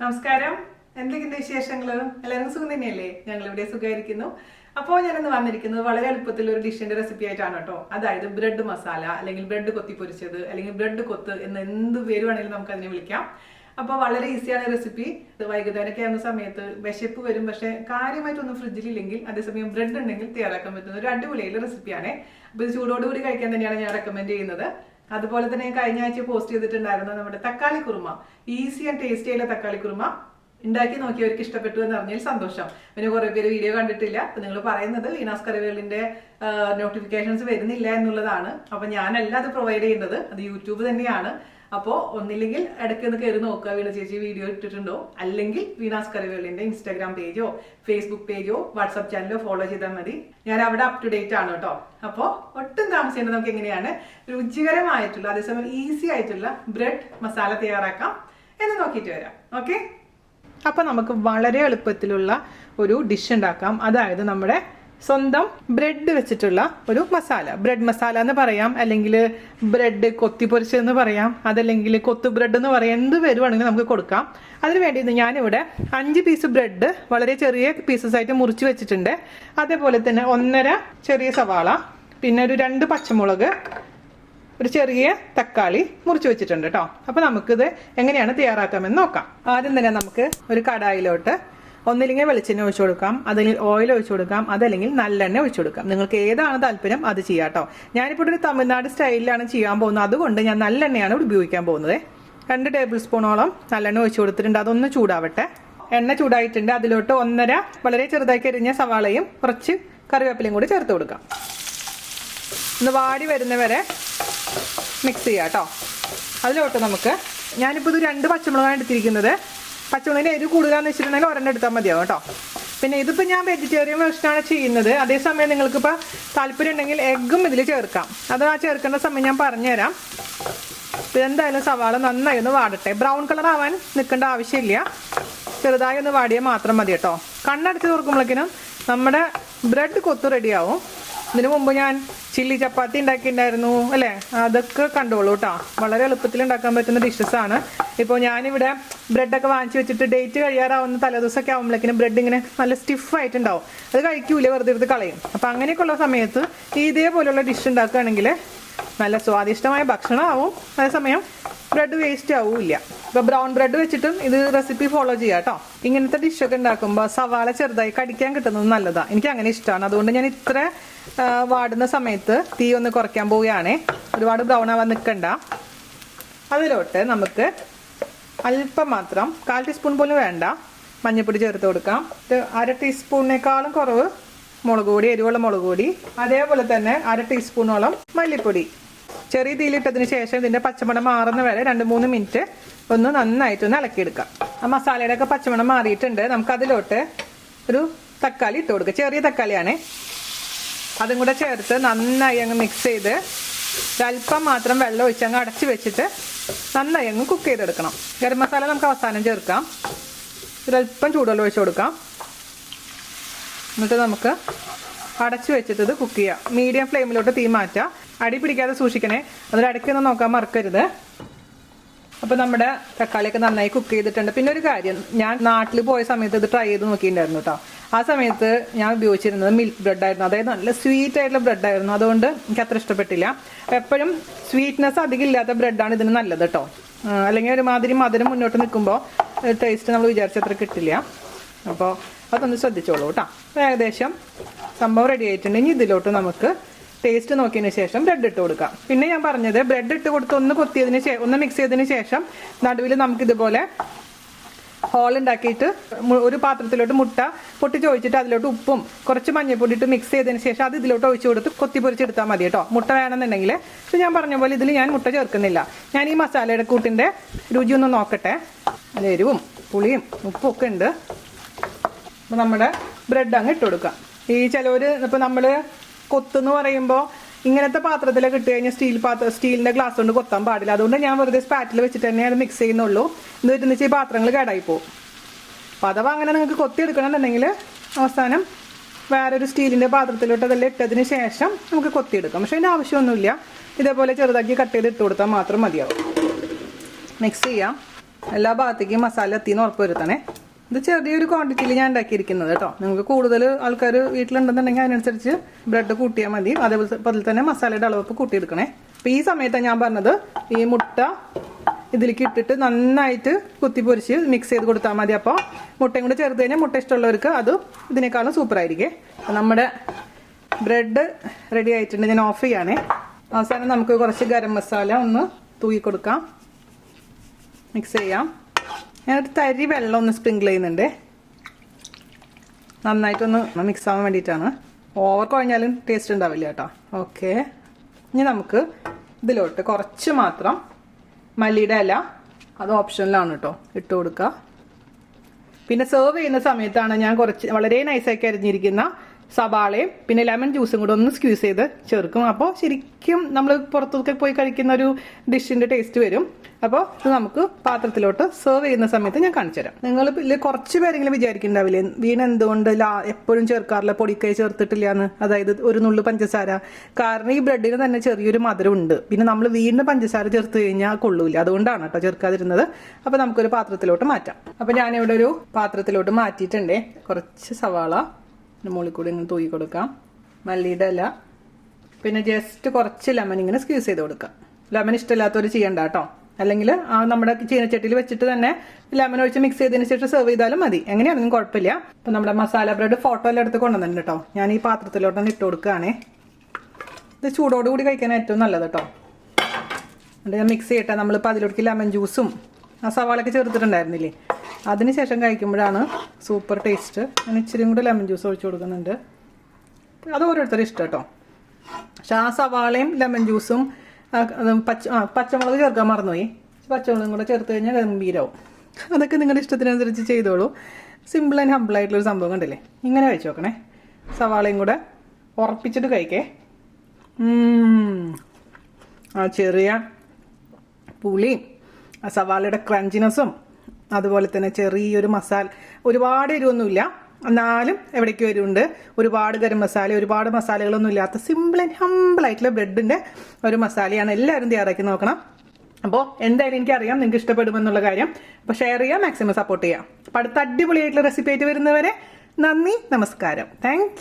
നമസ്കാരം. എന്തൊക്കെയുണ്ട് വിശേഷങ്ങൾ? എല്ലാവരും സുഖം തന്നെയല്ലേ? ഞങ്ങൾ ഇവിടെ സുഖമായിരിക്കുന്നു. അപ്പോൾ ഞാനിന്ന് വന്നിരിക്കുന്നത് വളരെ എളുപ്പത്തിൽ ഒരു ഡിഷിന്റെ റെസിപ്പി ആയിട്ടാണ് കേട്ടോ. അതായത് ബ്രെഡ് മസാല, അല്ലെങ്കിൽ ബ്രെഡ് കൊത്തി പൊരിച്ചത്, അല്ലെങ്കിൽ ബ്രെഡ് കൊത്ത് എന്ന് എന്ത് പേര് വേണമെങ്കിലും നമുക്ക് അതിനെ വിളിക്കാം. അപ്പോൾ വളരെ ഈസിയാണ് റെസിപ്പി. വൈകുന്നേരമൊക്കെ ആവുന്ന സമയത്ത് വിശപ്പ് വരും, പക്ഷേ കാര്യമായിട്ടൊന്നും ഫ്രിഡ്ജിലില്ലെങ്കിൽ അതേസമയം ബ്രെഡ് ഉണ്ടെങ്കിൽ തയ്യാറാക്കാൻ പറ്റുന്ന ഒരു അടിപൊളിയുള്ള റെസിപ്പിയാണ്. അപ്പോൾ ഇത് ചൂടോടുകൂടി കഴിക്കാൻ തന്നെയാണ് ഞാൻ റെക്കമെൻഡ് ചെയ്യുന്നത്. അതുപോലെ തന്നെ കഴിഞ്ഞ ആഴ്ച പോസ്റ്റ് ചെയ്തിട്ടുണ്ടായിരുന്ന നമ്മുടെ തക്കാളി കുറുമ, ഈസി ആൻഡ് ടേസ്റ്റി ആയിട്ടുള്ള തക്കാളി കുറുമ ഉണ്ടാക്കി നോക്കിയവർക്ക് ഇഷ്ടപ്പെട്ടു എന്ന് പറഞ്ഞാൽ സന്തോഷം. പിന്നെ കുറെ പേര് വീഡിയോ കണ്ടിട്ടില്ല. അപ്പൊ നിങ്ങൾ പറയുന്നത് വീണാസ് കറിവേളിന്റെ നോട്ടിഫിക്കേഷൻസ് വരുന്നില്ല എന്നുള്ളതാണ്. അപ്പൊ ഞാനല്ല അത് പ്രൊവൈഡ് ചെയ്യുന്നത്, അത് യൂട്യൂബ് തന്നെയാണ്. അപ്പോൾ ഒന്നില്ലെങ്കിൽ ഇടയ്ക്ക് ഒന്ന് കയറി നോക്കുക, വീണ ചേച്ചി വീഡിയോ ഇട്ടിട്ടുണ്ടോ, അല്ലെങ്കിൽ വീണാസ് കറിവേളിന്റെ ഇൻസ്റ്റാഗ്രാം പേജോ ഫേസ്ബുക്ക് പേജോ വാട്സ്ആപ്പ് ചാനലോ ഫോളോ ചെയ്താൽ മതി. ഞാൻ അവിടെ അപ് ടു ഡേറ്റ് ആണ് കേട്ടോ. അപ്പോൾ ഒട്ടും താമസിക്കേണ്ടത് നമുക്ക് എങ്ങനെയാണ് രുചികരമായിട്ടുള്ള അതേസമയം ഈസി ആയിട്ടുള്ള ബ്രെഡ് മസാല തയ്യാറാക്കാം എന്ന് നോക്കിയിട്ട് വരാം. ഓക്കെ, അപ്പൊ നമുക്ക് വളരെ എളുപ്പത്തിലുള്ള ഒരു ഡിഷ് ഉണ്ടാക്കാം. അതായത് നമ്മുടെ സ്വന്തം ബ്രെഡ് വെച്ചിട്ടുള്ള ഒരു മസാല, ബ്രെഡ് മസാല എന്ന് പറയാം, അല്ലെങ്കിൽ ബ്രെഡ് കൊത്തി പൊരിച്ചതെന്ന് പറയാം, അതല്ലെങ്കിൽ കൊത്തു ബ്രെഡ് എന്ന് പറയാം, എന്ത് വരുവാണെങ്കിലും നമുക്ക് കൊടുക്കാം. അതിന് വേണ്ടി ഞാനിവിടെ 5 പീസ് ബ്രെഡ് വളരെ ചെറിയ പീസസ് ആയിട്ട് മുറിച്ച് വെച്ചിട്ടുണ്ട്. അതേപോലെ തന്നെ 1.5 ചെറിയ സവാള, പിന്നെ ഒരു 2 പച്ചമുളക്, ഒരു ചെറിയ തക്കാളി മുറിച്ച് വെച്ചിട്ടുണ്ട് കേട്ടോ. അപ്പൊ നമുക്കിത് എങ്ങനെയാണ് തയ്യാറാക്കാമെന്ന് നോക്കാം. ആദ്യം തന്നെ നമുക്ക് ഒരു കടായിലോട്ട് ഒന്നില്ലെങ്കിൽ വെളിച്ചെണ്ണ ഒഴിച്ചു കൊടുക്കാം, അതല്ലെങ്കിൽ ഓയിൽ ഒഴിച്ചു കൊടുക്കാം, അതല്ലെങ്കിൽ നല്ലെണ്ണ ഒഴിച്ചു കൊടുക്കാം. നിങ്ങൾക്ക് ഏതാണ് താല്പര്യം അത് ചെയ്യാം കേട്ടോ. ഞാനിപ്പോൾ ഒരു തമിഴ്നാട് സ്റ്റൈലിലാണ് ചെയ്യാൻ പോകുന്നത്, അതുകൊണ്ട് ഞാൻ നല്ലെണ്ണയാണ് ഉപയോഗിക്കാൻ പോകുന്നത്. 2 ടേബിൾ സ്പൂണോളം നല്ലെണ്ണ ഒഴിച്ചു കൊടുത്തിട്ടുണ്ട്. അതൊന്ന് ചൂടാവട്ടെ. എണ്ണ ചൂടായിട്ടുണ്ട്. അതിലോട്ട് 1.5 വളരെ ചെറുതായി അരിഞ്ഞ സവാളയും കുറച്ച് കറിവേപ്പിലയും കൂടി ചേർത്ത് കൊടുക്കാം. ഒന്ന് വാടി വരുന്നവരെ മിക്സ് ചെയ്യാം കേട്ടോ. അതിലോട്ട് നമുക്ക്, ഞാനിപ്പോൾ ഇത് 2 പച്ചമുളകാണ് എടുത്തിരിക്കുന്നത്. പച്ചമുളകിന് എരിവ് കൂടുതലാന്ന് വെച്ചിട്ടുണ്ടെങ്കിൽ 1 എടുത്താൽ മതിയാവും കേട്ടോ. പിന്നെ ഇതിപ്പോൾ ഞാൻ വെജിറ്റേറിയൻ വേർഷനാണ് ചെയ്യുന്നത്. അതേസമയം നിങ്ങൾക്കിപ്പോൾ താല്പര്യം ഉണ്ടെങ്കിൽ എഗ്ഗും ഇതിൽ ചേർക്കാം. അത് ആ ചേർക്കേണ്ട സമയം ഞാൻ പറഞ്ഞുതരാം. എന്തായാലും സവാള നന്നായി ഒന്ന് വാടട്ടെ. ബ്രൗൺ കളർ ആവാൻ നിൽക്കേണ്ട ആവശ്യമില്ല, ചെറുതായി ഒന്ന് വാടിയാൽ മാത്രം മതി കേട്ടോ. കണ്ണടച്ച് തുറക്കുമ്പോഴേക്കിനും നമ്മുടെ ബ്രെഡ് കൊത്ത് റെഡിയാവും. ഇതിനു മുമ്പ് ഞാൻ ചില്ലി ചപ്പാത്തി ഉണ്ടാക്കിയിട്ടുണ്ടായിരുന്നു അല്ലേ, അതൊക്കെ കണ്ടോളൂ കേട്ടോ. വളരെ എളുപ്പത്തിൽ ഉണ്ടാക്കാൻ പറ്റുന്ന ഡിഷസ് ആണ്. ഇപ്പോൾ ഞാനിവിടെ ബ്രെഡൊക്കെ വാങ്ങിച്ചു വെച്ചിട്ട് ഡേറ്റ് കഴിയാറാവുന്ന തലേദിവസമൊക്കെ ആകുമ്പോഴേക്കിനും ബ്രെഡ് ഇങ്ങനെ നല്ല സ്റ്റിഫായിട്ടുണ്ടാവും. അത് കഴിക്കൂല, വെറുതെ എടുത്ത് കളയും. അപ്പം അങ്ങനെയൊക്കെയുള്ള സമയത്ത് ഇതേപോലെയുള്ള ഡിഷ് ഉണ്ടാക്കുകയാണെങ്കിൽ നല്ല സ്വാദിഷ്ടമായ ഭക്ഷണമാവും, അതേസമയം ബ്രെഡ് വേസ്റ്റ് ആവില്ല. ഇപ്പോൾ ബ്രൗൺ ബ്രെഡ് വെച്ചിട്ടും ഇത് റെസിപ്പി ഫോളോ ചെയ്യാം കേട്ടോ. ഇങ്ങനത്തെ ഡിഷൊക്കെ ഉണ്ടാക്കുമ്പോൾ സവാള ചെറുതായി കടിക്കാൻ കിട്ടുന്നത് നല്ലതാണ്. എനിക്ക് അങ്ങനെ ഇഷ്ടമാണ്. അതുകൊണ്ട് ഞാൻ ഇത്ര വാടുന്ന സമയത്ത് തീ ഒന്ന് കുറയ്ക്കാൻ പോവുകയാണേ. ഒരുപാട് ബ്രൗൺ ആവാൻ നിൽക്കണ്ട. അതിലോട്ട് നമുക്ക് അല്പം മാത്രം, 1/4 ടീസ്പൂൺ പോലും വേണ്ട, മഞ്ഞൾപ്പൊടി ചേർത്ത് കൊടുക്കാം. 1/2 ടീസ്പൂണിനേക്കാളും കുറവ് മുളക് പൊടി, എരിവുള്ള മുളക് പൊടി, അതേപോലെ തന്നെ 1/2 ടീസ്പൂണോളം മല്ലിപ്പൊടി. ചെറിയ തീയിലിട്ടതിന് ശേഷം ഇതിൻ്റെ പച്ചമണം മാറുന്ന വരെ 2-3 മിനിറ്റ് ഒന്ന് നന്നായിട്ടൊന്ന് ഇളക്കിയെടുക്കാം. ആ മസാലയുടെ ഒക്കെ പച്ചമണം മാറിയിട്ടുണ്ട്. നമുക്കതിലോട്ട് ഒരു തക്കാളി ഇട്ട് കൊടുക്കുക. ചെറിയ തക്കാളിയാണേ. അതും കൂടെ ചേർത്ത് നന്നായി അങ്ങ് മിക്സ് ചെയ്ത് ഒരല്പം മാത്രം വെള്ളം ഒഴിച്ച് അങ്ങ് അടച്ച് വെച്ചിട്ട് നന്നായി അങ്ങ് കുക്ക് ചെയ്തെടുക്കണം. ഗരം മസാല നമുക്ക് അവസാനം ചേർക്കാം. ഒരല്പം ചൂടുവെള്ളം ഒഴിച്ച് കൊടുക്കാം. എന്നിട്ട് നമുക്ക് അടച്ചു വെച്ചിട്ട് ഇത് കുക്ക് ചെയ്യാം. മീഡിയം ഫ്ലെയിമിലോട്ട് തീ മാറ്റാം. അടി പിടിക്കാതെ സൂക്ഷിക്കണേ. അതിൽ ഇടയ്ക്കൊന്നും നോക്കാൻ മറക്കരുത്. അപ്പോൾ നമ്മുടെ തക്കാളിയൊക്കെ നന്നായി കുക്ക് ചെയ്തിട്ടുണ്ട്. പിന്നെ ഒരു കാര്യം, ഞാൻ നാട്ടിൽ പോയ സമയത്ത് ഇത് ട്രൈ ചെയ്ത് നോക്കിയിട്ടുണ്ടായിരുന്നു കേട്ടോ. ആ സമയത്ത് ഞാൻ ഉപയോഗിച്ചിരുന്നത് മിൽക്ക് ബ്രെഡായിരുന്നു. അതായത് നല്ല സ്വീറ്റ് ആയിട്ടുള്ള ബ്രെഡായിരുന്നു. അതുകൊണ്ട് എനിക്ക് അത്ര ഇഷ്ടപ്പെട്ടില്ല. എപ്പോഴും സ്വീറ്റ്നെസ് അധികം ഇല്ലാത്ത ബ്രെഡാണ് ഇതിന് നല്ലത് കേട്ടോ. അല്ലെങ്കിൽ ഒരുമാതിരി മധുരം മുന്നോട്ട് നിൽക്കുമ്പോൾ ടേസ്റ്റ് നമ്മൾ വിചാരിച്ചത്ര കിട്ടില്ല. അപ്പോൾ അതൊന്ന് ശ്രദ്ധിച്ചോളൂ കേട്ടോ. ഏകദേശം സംഭവം റെഡി ആയിട്ടുണ്ട്. ഇനി ഇതിലോട്ട് നമുക്ക് ടേസ്റ്റ് നോക്കിയതിന് ശേഷം ബ്രെഡ് ഇട്ട് കൊടുക്കാം. പിന്നെ ഞാൻ പറഞ്ഞത്, ബ്രെഡ് ഇട്ട് കൊടുത്ത് ഒന്ന് മിക്സ് ചെയ്തതിന് ശേഷം നടുവിൽ നമുക്കിതുപോലെ ഹോൾ ഉണ്ടാക്കിയിട്ട് ഒരു പാത്രത്തിലോട്ട് മുട്ട പൊട്ടിച്ച് ഒഴിച്ചിട്ട് അതിലോട്ട് ഉപ്പും കുറച്ച് മഞ്ഞൾപ്പൊടി ഇട്ട് മിക്സ് ചെയ്തതിന് ശേഷം അത് ഇതിലോട്ട് ഒഴിച്ചു കൊടുത്ത് കൊത്തി പൊരിച്ചെടുത്താൽ മതി കേട്ടോ. മുട്ട വേണമെന്നുണ്ടെങ്കിൽ. പക്ഷെ ഞാൻ പറഞ്ഞ പോലെ ഇതിൽ ഞാൻ മുട്ട ചേർക്കുന്നില്ല. ഞാൻ ഈ മസാലയുടെ കൂട്ടിൻ്റെ രുചി ഒന്ന് നോക്കട്ടെ. അതിൽ എരിവും പുളിയും ഉപ്പും ഒക്കെ ഉണ്ട്. അപ്പോൾ നമ്മുടെ ബ്രെഡ് അങ്ങ് ഇട്ട് കൊടുക്കാം. ഈ ചിലവർ ഇപ്പോൾ നമ്മൾ കൊത്തെന്ന് പറയുമ്പോൾ ഇങ്ങനത്തെ പാത്രത്തിലൊക്കെ ഇട്ട് കഴിഞ്ഞാൽ സ്റ്റീലിൻ്റെ ഗ്ലാസ് കൊണ്ട് കൊത്താൻ പാടില്ല. അതുകൊണ്ട് ഞാൻ വെറുതെ സ്പാറ്റിൽ വെച്ചിട്ട് തന്നെ അത് മിക്സ് ചെയ്യുന്നുള്ളൂ. എന്നിട്ട് വെച്ചാൽ ഈ പാത്രങ്ങൾ കേടായി പോകും. അപ്പോൾ അഥവാ അങ്ങനെ നിങ്ങൾക്ക് കൊത്തി എടുക്കണമെന്നുണ്ടെങ്കിൽ അവസാനം വേറൊരു സ്റ്റീലിൻ്റെ പാത്രത്തിലോട്ട് അതെല്ലാം ഇട്ടതിന് ശേഷം നമുക്ക് കൊത്തിയെടുക്കാം. പക്ഷേ അതിൻ്റെ ആവശ്യമൊന്നുമില്ല. ഇതേപോലെ ചെറുതാക്കി കട്ട് ചെയ്ത് ഇട്ട് കൊടുത്താൽ മാത്രം മതിയാവും. മിക്സ് ചെയ്യാം. എല്ലാ ഭാഗത്തേക്കും മസാല എത്തിയെന്ന് ഉറപ്പ് വരുത്തണേ. ഇത് ചെറിയൊരു ക്വാണ്ടിറ്റിയിൽ ഞാൻ ഉണ്ടാക്കിയിരിക്കുന്നത് കേട്ടോ. നിങ്ങൾക്ക് കൂടുതൽ ആൾക്കാർ വീട്ടിലുണ്ടെന്നുണ്ടെങ്കിൽ അതിനനുസരിച്ച് ബ്രെഡ് കൂട്ടിയാൽ മതി. അതേപോലെ തന്നെ മസാലയുടെ അളവ് കൂട്ടിയെടുക്കണേ. അപ്പോൾ ഈ സമയത്താണ് ഞാൻ പറഞ്ഞത് ഈ മുട്ട ഇതിലേക്ക് ഇട്ടിട്ട് നന്നായിട്ട് കുത്തിപ്പൊരിച്ച് മിക്സ് ചെയ്ത് കൊടുത്താൽ മതി. അപ്പോൾ മുട്ടയും കൂടെ ചേർത്ത് കഴിഞ്ഞാൽ മുട്ട ഇഷ്ടമുള്ളവർക്ക് അത് ഇതിനേക്കാളും സൂപ്പറായിരിക്കും. അപ്പോൾ നമ്മുടെ ബ്രെഡ് റെഡി ആയിട്ടുണ്ട്. ഞാൻ ഓഫ് ചെയ്യാണേ. അവസാനം നമുക്ക് കുറച്ച് ഗരം മസാല ഒന്ന് തൂക്കി കൊടുക്കാം. മിക്സ് ചെയ്യാം. ഞാനൊരു തരി വെള്ളം ഒന്ന് സ്പ്രിങ്കിൾ ചെയ്യുന്നുണ്ട്. നന്നായിട്ടൊന്ന് മിക്സ് ആവാൻ വേണ്ടിയിട്ടാണ്. ഓവർ കുഴഞ്ഞാലും ടേസ്റ്റ് ഉണ്ടാവില്ല കേട്ടോ. ഓക്കെ, ഇനി നമുക്ക് ഇതിലോട്ട് കുറച്ച് മാത്രം മല്ലിയുടെ ഇല, അത് ഓപ്ഷനിലാണ് കേട്ടോ, ഇട്ട് കൊടുക്കുക. പിന്നെ സെർവ് ചെയ്യുന്ന സമയത്താണ് ഞാൻ വളരെ നൈസാക്കി അരിഞ്ഞിരിക്കുന്ന സവാളയും പിന്നെ ലെമൺ ജ്യൂസും കൂടെ ഒന്ന് സ്ക്യൂസ് ചെയ്ത് ചേർക്കും. അപ്പോൾ ശരിക്കും നമ്മൾ പുറത്തൊക്കെ പോയി കഴിക്കുന്ന ഒരു ഡിഷിൻ്റെ ടേസ്റ്റ് വരും. അപ്പോൾ ഇത് നമുക്ക് പാത്രത്തിലോട്ട് സെർവ് ചെയ്യുന്ന സമയത്ത് ഞാൻ കാണിച്ചു തരാം. നിങ്ങൾ കുറച്ച് പേരെങ്കിലും വിചാരിക്കുന്നുണ്ടാവില്ലേ വീണ് എന്തുകൊണ്ട് എപ്പോഴും ചേർക്കാറില്ല, പൊടിക്കൈ ചേർത്തിട്ടില്ല എന്ന്. അതായത് ഒരു നുള്ളു പഞ്ചസാര. കാരണം ഈ ബ്രെഡിന് തന്നെ ചെറിയൊരു മധുരം ഉണ്ട്. പിന്നെ നമ്മൾ വീണ്ടും പഞ്ചസാര ചേർത്ത് കഴിഞ്ഞാൽ കൊള്ളൂല. അതുകൊണ്ടാണ് കേട്ടോ ചേർക്കാതിരുന്നത്. അപ്പോൾ നമുക്കൊരു പാത്രത്തിലോട്ട് മാറ്റാം. അപ്പോൾ ഞാനിവിടെ ഒരു പാത്രത്തിലോട്ട് മാറ്റിയിട്ടുണ്ട്. കുറച്ച് സവാള മുകളിൽ കൂടി ഇങ്ങനെ തൂക്കി കൊടുക്കാം. മല്ലിയുടെ ഇല, പിന്നെ ജസ്റ്റ് കുറച്ച് ലെമൺ ഇങ്ങനെ സ്ക്യൂസ് ചെയ്ത് കൊടുക്കാം. ലെമൺ ഇഷ്ടമില്ലാത്തവർ ചെയ്യണ്ട കേട്ടോ. അല്ലെങ്കിൽ നമ്മുടെ ചീനച്ചട്ടിയിൽ വെച്ചിട്ട് തന്നെ ലെമൺ ഒഴിച്ച് മിക്സ് ചെയ്തതിന് ശേഷം സെർവ് ചെയ്താലും മതി. എങ്ങനെയാണെങ്കിലും കുഴപ്പമില്ല. അപ്പം നമ്മുടെ മസാല ബ്രെഡ് ഫോട്ടോ എല്ലാം എടുത്ത് കൊണ്ടുവന്നിട്ടുണ്ട് കേട്ടോ. ഞാൻ ഈ പാത്രത്തിലോട്ടൊന്ന് ഇട്ട് കൊടുക്കുകയാണേ. ഇത് ചൂടോടുകൂടി കഴിക്കാൻ ഏറ്റവും നല്ലത് കേട്ടോ. എന്നിട്ട് ഞാൻ മിക്സ് ചെയ്യട്ടെ. നമ്മളിപ്പോൾ അതിലോട്ട് ലെമൺ ജ്യൂസും ആ സവാളൊക്കെ ചേർത്തിട്ടുണ്ടായിരുന്നില്ലേ, അതിനുശേഷം കഴിക്കുമ്പോഴാണ് സൂപ്പർ ടേസ്റ്റ്. ഞാൻ ഇച്ചിരിയും കൂടെ ലെമൺ ജ്യൂസ് ഒഴിച്ച് കൊടുക്കുന്നുണ്ട്. അത് ഓരോരുത്തരും ഇഷ്ടം കേട്ടോ. പക്ഷെ ആ സവാളയും ലെമൺ ജ്യൂസും പച്ചമുളക് ചേർക്കാൻ മറന്നുപോയി. പച്ചമുളകും കൂടെ ചേർത്ത് കഴിഞ്ഞാൽ ഗംഭീരവും. അതൊക്കെ നിങ്ങളുടെ ഇഷ്ടത്തിനനുസരിച്ച് ചെയ്തോളൂ. സിമ്പിൾ ആൻഡ് ഹമ്പിളായിട്ടുള്ളൊരു സംഭവം കണ്ടില്ലേ. ഇങ്ങനെ കഴിച്ചു നോക്കണേ. സവാളയും കൂടെ ഉറപ്പിച്ചിട്ട് കഴിക്കേ. ആ ചെറിയ പുളിയും ആ സവാളയുടെ ക്രഞ്ചിനെസ്സും അതുപോലെ തന്നെ ചെറിയൊരു മസാല, ഒരുപാട് എരിവൊന്നുമില്ല എന്നാലും എവിടേക്ക് വരുന്നുണ്ട്. ഒരുപാട് ഗരം മസാല, ഒരുപാട് മസാലകളൊന്നും ഇല്ലാത്ത സിമ്പിൾ ആൻഡ് ഹമ്പിളായിട്ടുള്ള ബ്രെഡിൻ്റെ ഒരു മസാലയാണ്. എല്ലാവരും തയ്യാറാക്കി നോക്കണം. അപ്പോൾ എന്തായാലും എനിക്കറിയാം നിങ്ങൾക്ക് ഇഷ്ടപ്പെടുമെന്നുള്ള കാര്യം. അപ്പോൾ ഷെയർ ചെയ്യുക, മാക്സിമം സപ്പോർട്ട് ചെയ്യുക. അപ്പോൾ അടുത്ത അടിപൊളിയായിട്ടുള്ള റെസിപ്പി ആയിട്ട് വരുന്നവരെ നന്ദി, നമസ്കാരം. താങ്ക്